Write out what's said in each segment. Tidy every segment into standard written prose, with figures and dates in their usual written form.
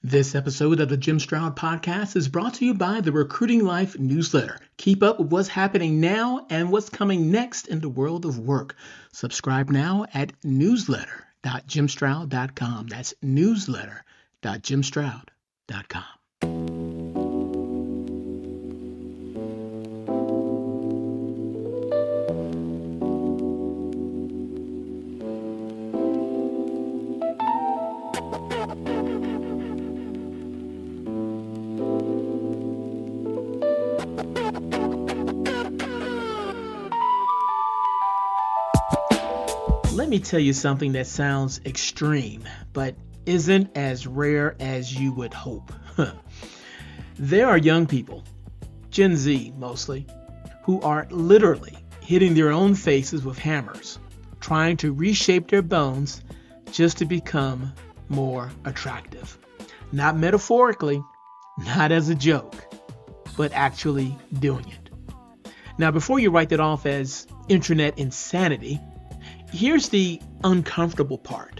This episode of the Jim Stroud Podcast is brought to you by the Recruiting Life newsletter. Keep up with what's happening now and what's coming next in the world of work. Subscribe now at newsletter.jimstroud.com. That's newsletter.jimstroud.com. Let me tell you something that sounds extreme, but isn't as rare as you would hope. There are young people, Gen Z mostly, who are literally hitting their own faces with hammers, trying to reshape their bones just to become more attractive. Not metaphorically, not as a joke, but actually doing it. Now, before you write that off as internet insanity, here's the uncomfortable part.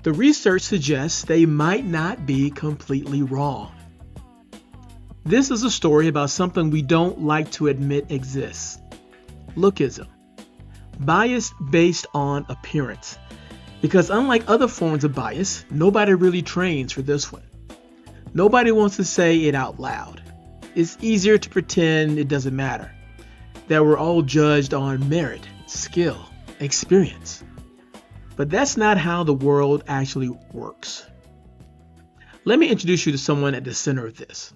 The research suggests they might not be completely wrong. This is a story about something we don't like to admit exists. Lookism. Bias based on appearance. Because unlike other forms of bias, nobody really trains for this one. Nobody wants to say it out loud. It's easier to pretend it doesn't matter. That we're all judged on merit, skill, experience. But that's not how the world actually works. Let me introduce you to someone at the center of this.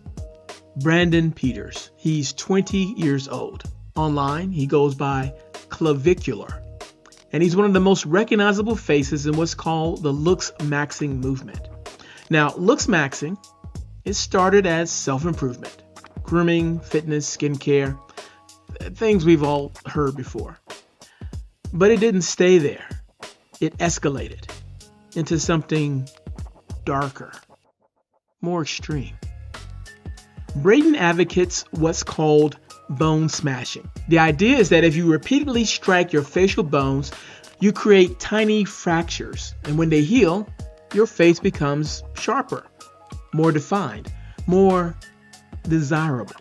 Brandon Peters. He's 20 years old. Online, he goes by Clavicular. And he's one of the most recognizable faces in what's called the looksmaxxing movement. Now, looksmaxxing, it started as self-improvement. Grooming, fitness, skincare, things we've all heard before. But it didn't stay there. It escalated into something darker, more extreme. Braden advocates what's called bone smashing. The idea is that if you repeatedly strike your facial bones, you create tiny fractures. And when they heal, your face becomes sharper, more defined, more desirable.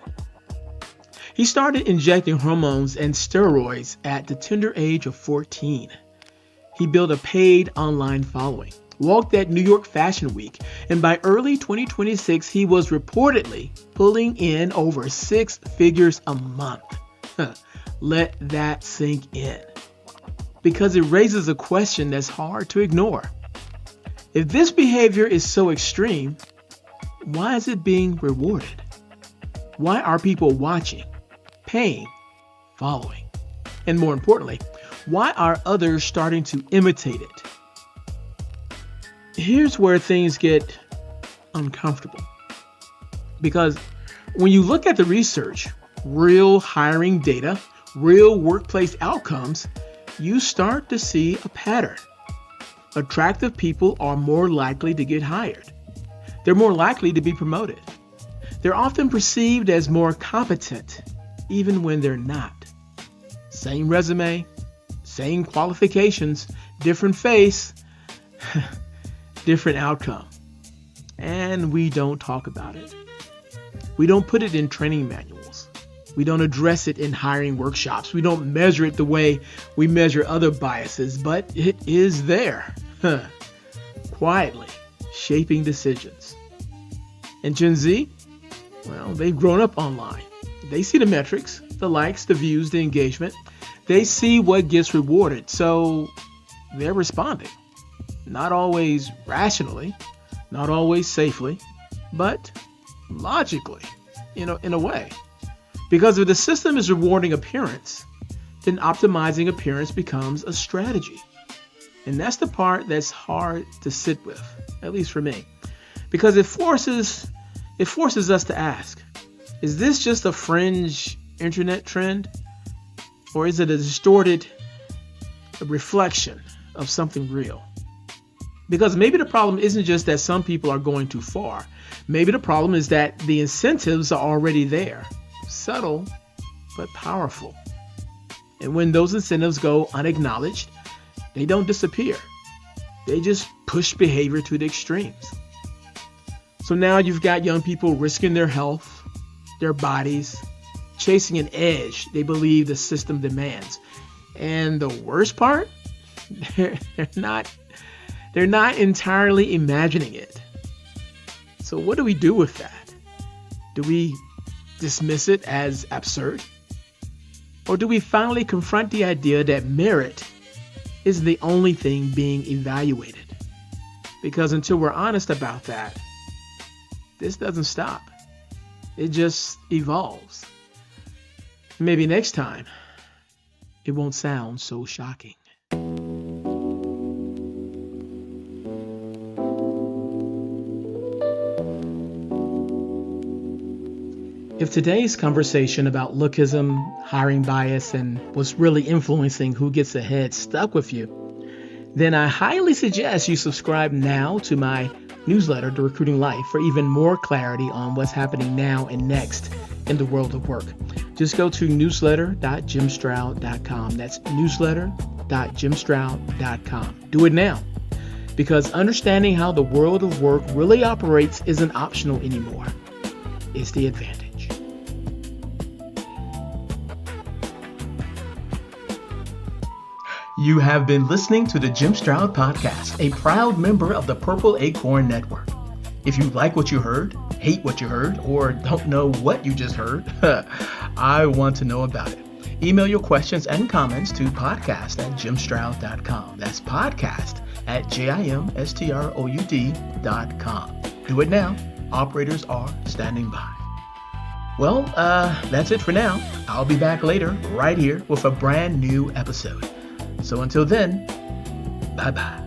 He started injecting hormones and steroids at the tender age of 14. He built a paid online following, walked at New York Fashion Week, and by early 2026, he was reportedly pulling in over 6 figures a month. Let that sink in, because it raises a question that's hard to ignore. If this behavior is so extreme, why is it being rewarded? Why are people watching, paying, following? And more importantly, why are others starting to imitate it? Here's where things get uncomfortable. Because when you look at the research, real hiring data, real workplace outcomes, you start to see a pattern. Attractive people are more likely to get hired. They're more likely to be promoted. They're often perceived as more competent, even when they're not. Same resume, same qualifications, different face, different outcome. And we don't talk about it. We don't put it in training manuals. We don't address it in hiring workshops. We don't measure it the way we measure other biases, but it is there, quietly shaping decisions. And Gen Z, well, they've grown up online. They see the metrics, the likes, the views, the engagement. They see what gets rewarded, so they're responding. Not always rationally, not always safely, but logically, in a way. Because if the system is rewarding appearance, then optimizing appearance becomes a strategy. And that's the part that's hard to sit with, at least for me. Because it forces us to ask, is this just a fringe internet trend? Or is it a distorted reflection of something real? Because maybe the problem isn't just that some people are going too far. Maybe the problem is that the incentives are already there. Subtle, but powerful. And when those incentives go unacknowledged, they don't disappear. They just push behavior to the extremes. So now you've got young people risking their health, their bodies, chasing an edge they believe the system demands. And the worst part, they're not entirely imagining it. So what do we do with that? Do we dismiss it as absurd? Or do we finally confront the idea that merit isn't the only thing being evaluated? Because until we're honest about that, this doesn't stop. It just evolves. Maybe next time, it won't sound so shocking. If today's conversation about lookism, hiring bias, and what's really influencing who gets ahead stuck with you, then I highly suggest you subscribe now to my newsletter, The Recruiting Life, for even more clarity on what's happening now and next in the world of work. Just go to newsletter.jimstroud.com. That's newsletter.jimstroud.com. Do it now, because understanding how the world of work really operates isn't optional anymore. It's the advantage. You have been listening to the Jim Stroud Podcast, a proud member of the Purple Acorn Network. If you like what you heard, hate what you heard, or don't know what you just heard, I want to know about it. Email your questions and comments to podcast@jimstroud.com. That's podcast@jimstroud.com. Do it now. Operators are standing by. Well, that's it for now. I'll be back later, right here, with a brand new episode. So until then, bye-bye.